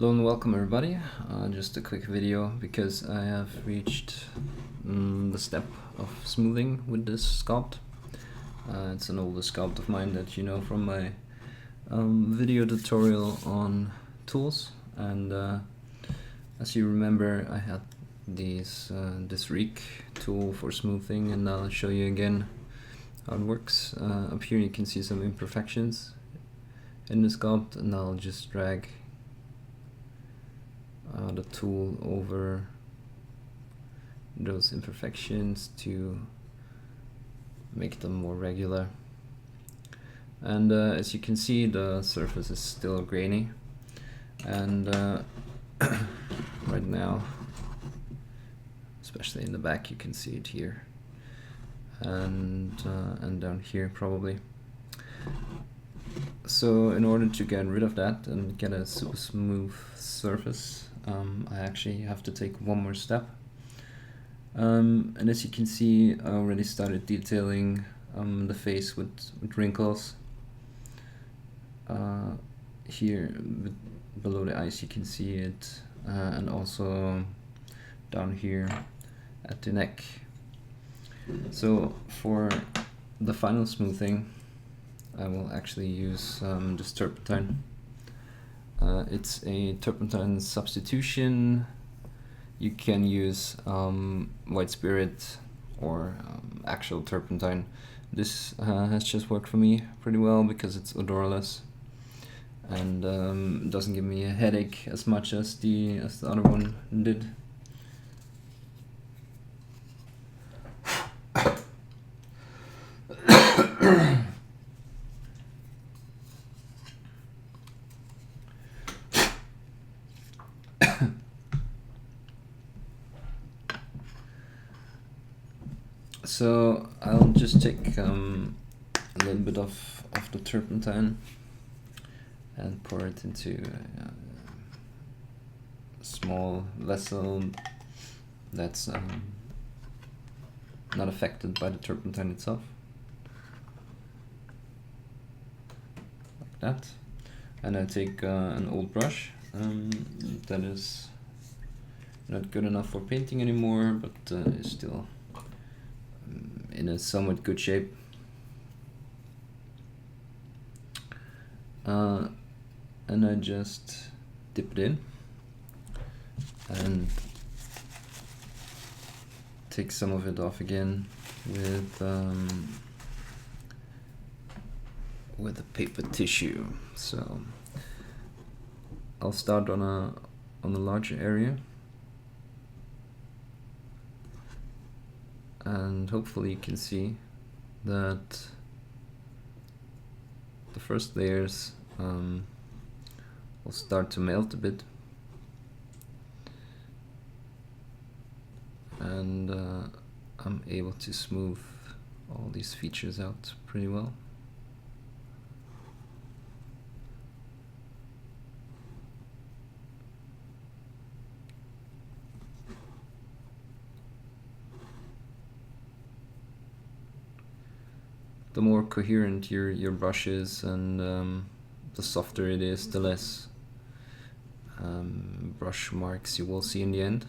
Hello and welcome everybody. Just a quick video because I have reached the step of smoothing with this sculpt. It's an older sculpt of mine that you know from my video tutorial on tools, and as you remember I had this Reek tool for smoothing, and I'll show you again how it works. Up here you can see some imperfections in the sculpt, and I'll just drag the tool over those imperfections to make them more regular. And as you can see, the surface is still grainy, and right now, especially in the back, you can see it here and down here probably. So in order to get rid of that and get a super smooth surface, I actually have to take one more step. And as you can see, I already started detailing the face with wrinkles. Here below the eyes you can see it, and also down here at the neck. So for the final smoothing, I will actually use this turpentine. It's a turpentine substitution. You can use white spirit or actual turpentine. This has just worked for me pretty well because it's odorless and doesn't give me a headache as much as the other one did. So I'll just take a little bit of the turpentine and pour it into a small vessel that's not affected by the turpentine itself, like that. And I take an old brush that is not good enough for painting anymore, but is still in a somewhat good shape. And I just dip it in and take some of it off again with a paper tissue. So I'll start on a larger area, and hopefully you can see that the first layers will start to melt a bit, and I'm able to smooth all these features out pretty well. The more coherent your brush is, and the softer it is, the less brush marks you will see in the end.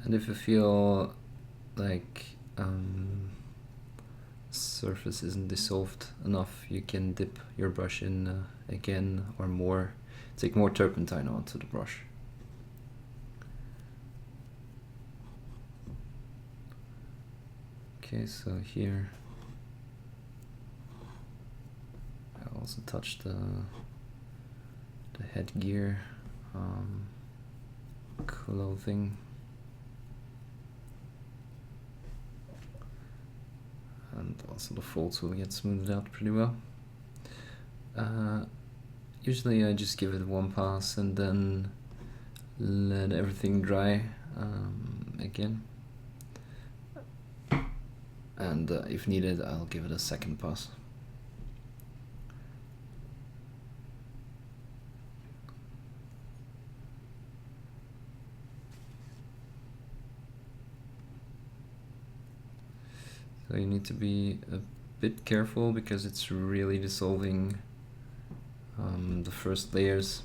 And if you feel like surface isn't dissolved enough, you can dip your brush in again, or more, take more turpentine onto the brush. Okay, so here I also touched the headgear clothing. And also the folds will get smoothed out pretty well. Usually I just give it one pass and then let everything dry again. And if needed, I'll give it a second pass. So you need to be a bit careful because it's really dissolving the first layers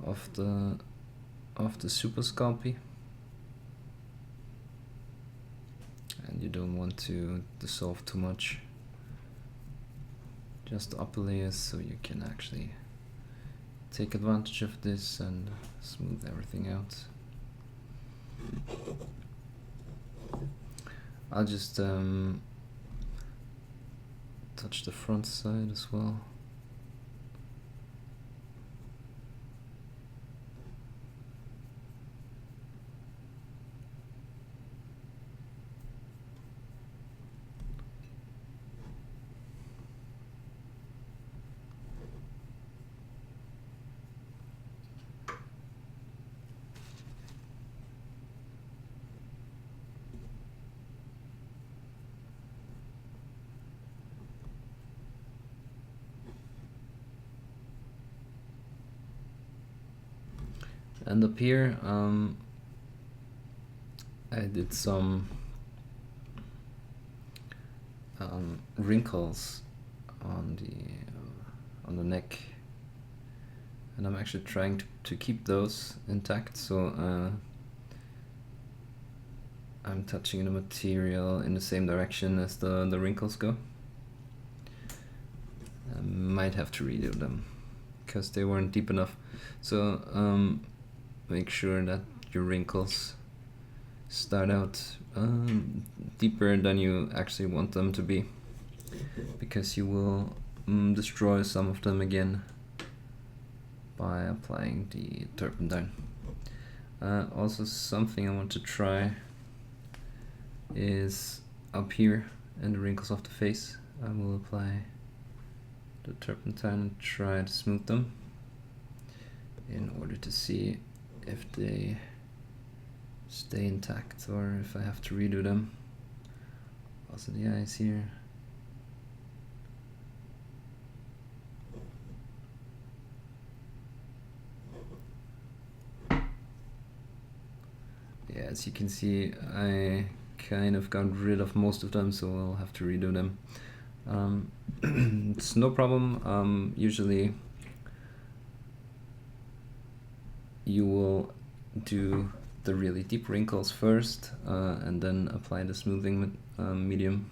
of the super sculpey, and you don't want to dissolve too much, just the upper layers, so you can actually take advantage of this and smooth everything out. I'll just touch the front side as well. And up here, I did some wrinkles on the neck, and I'm actually trying to keep those intact. So I'm touching the material in the same direction as the wrinkles go. I might have to redo them because they weren't deep enough. So make sure that your wrinkles start out deeper than you actually want them to be, because you will destroy some of them again by applying the turpentine. Also, something I want to try is up here in the wrinkles of the face. I will apply the turpentine and try to smooth them in order to see if they stay intact or if I have to redo them. Also the eyes here. Yeah, as you can see, I kind of got rid of most of them, so I'll have to redo them. It's no problem. Usually you will do the really deep wrinkles first and then apply the smoothing medium,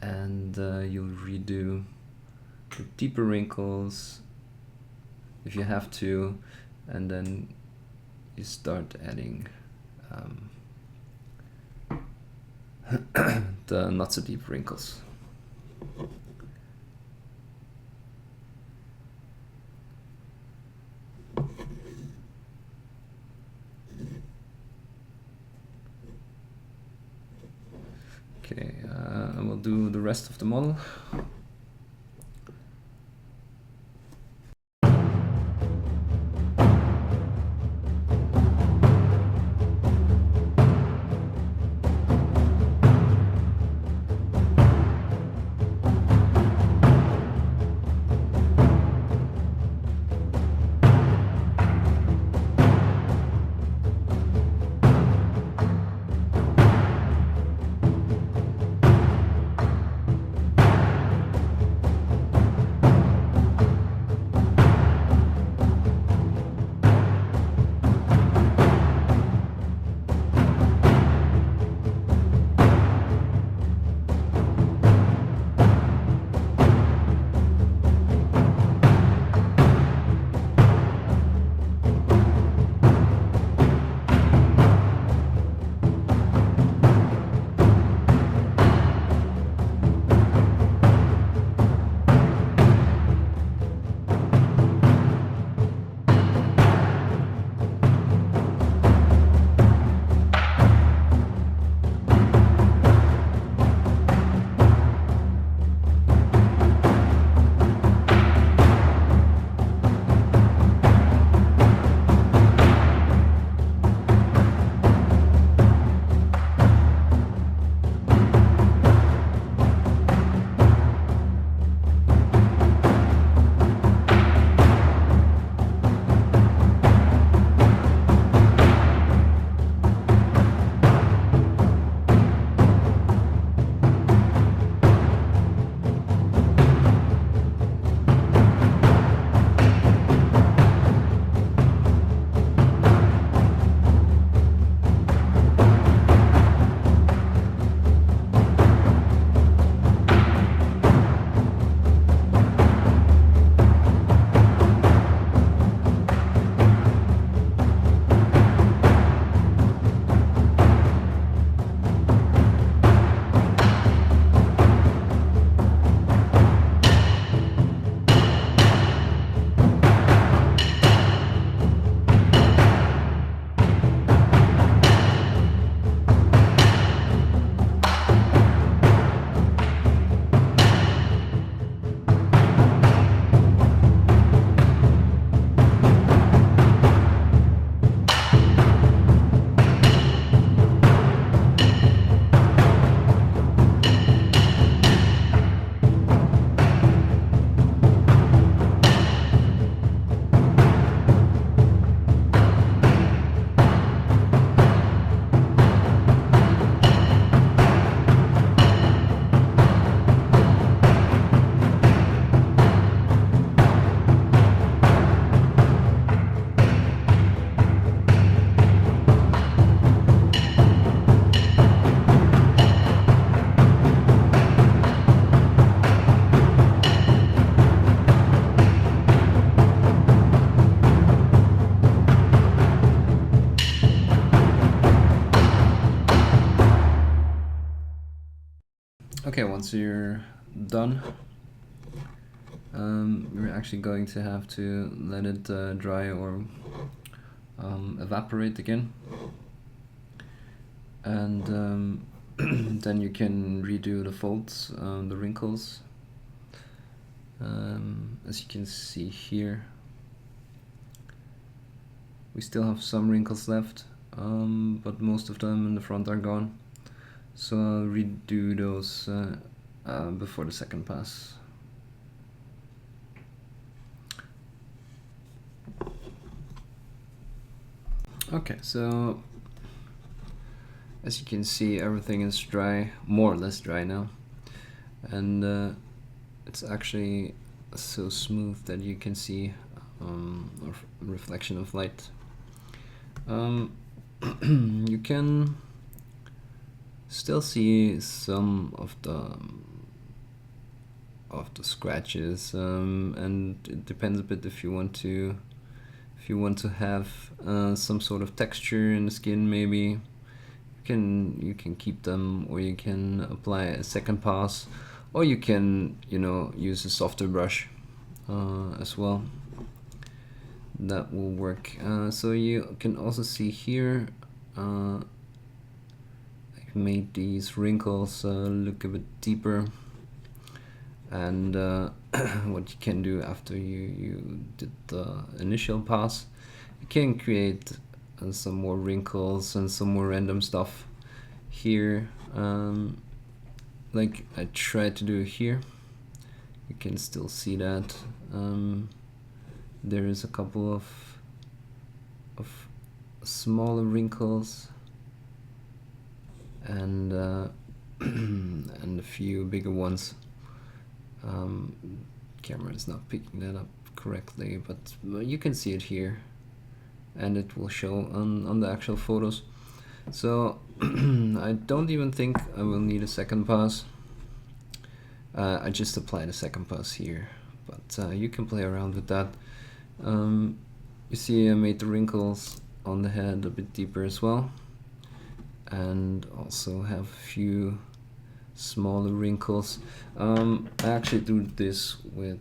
and you'll redo the deeper wrinkles if you have to, and then you start adding the not so deep wrinkles. Okay, I will do the rest of the model. Okay, once you're done, you're actually going to have to let it dry or evaporate again, and then you can redo the folds, the wrinkles. As you can see here, we still have some wrinkles left, but most of them in the front are gone. So I'll redo those before the second pass. Okay, so as you can see, everything is dry, more or less dry now, and it's actually so smooth that you can see a reflection of light. You can still see some of the scratches, and it depends a bit if you want to have some sort of texture in the skin. Maybe you can keep them, or you can apply a second pass, or you can use a softer brush as well. That will work. So you can also see here I've made these wrinkles look a bit deeper, and what you can do after you did the initial pass, you can create some more wrinkles and some more random stuff here, like I tried to do here. You can still see that there is a couple of smaller wrinkles and and a few bigger ones. Camera is not picking that up correctly, but you can see it here, and it will show on the actual photos. So I don't even think I will need a second pass. I just applied a second pass here, but you can play around with that. You see I made the wrinkles on the head a bit deeper as well, and also have a few smaller wrinkles. I actually do this with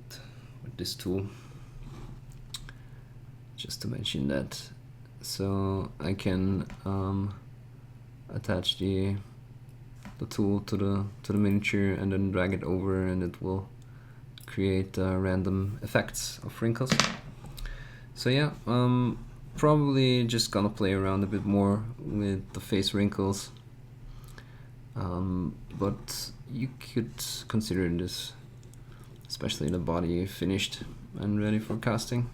this tool, just to mention that. So I can attach the tool to the miniature and then drag it over, and it will create random effects of wrinkles. So yeah, probably just gonna play around a bit more with the face wrinkles, but you could consider this, especially the body, finished and ready for casting.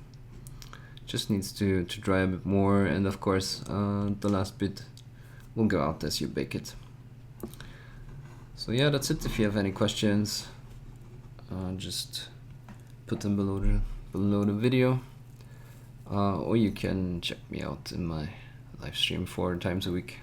Just needs to dry a bit more, and of course the last bit will go out as you bake it. So yeah, that's it. If you have any questions, just put them below the video, or you can check me out in my live stream 4 times a week.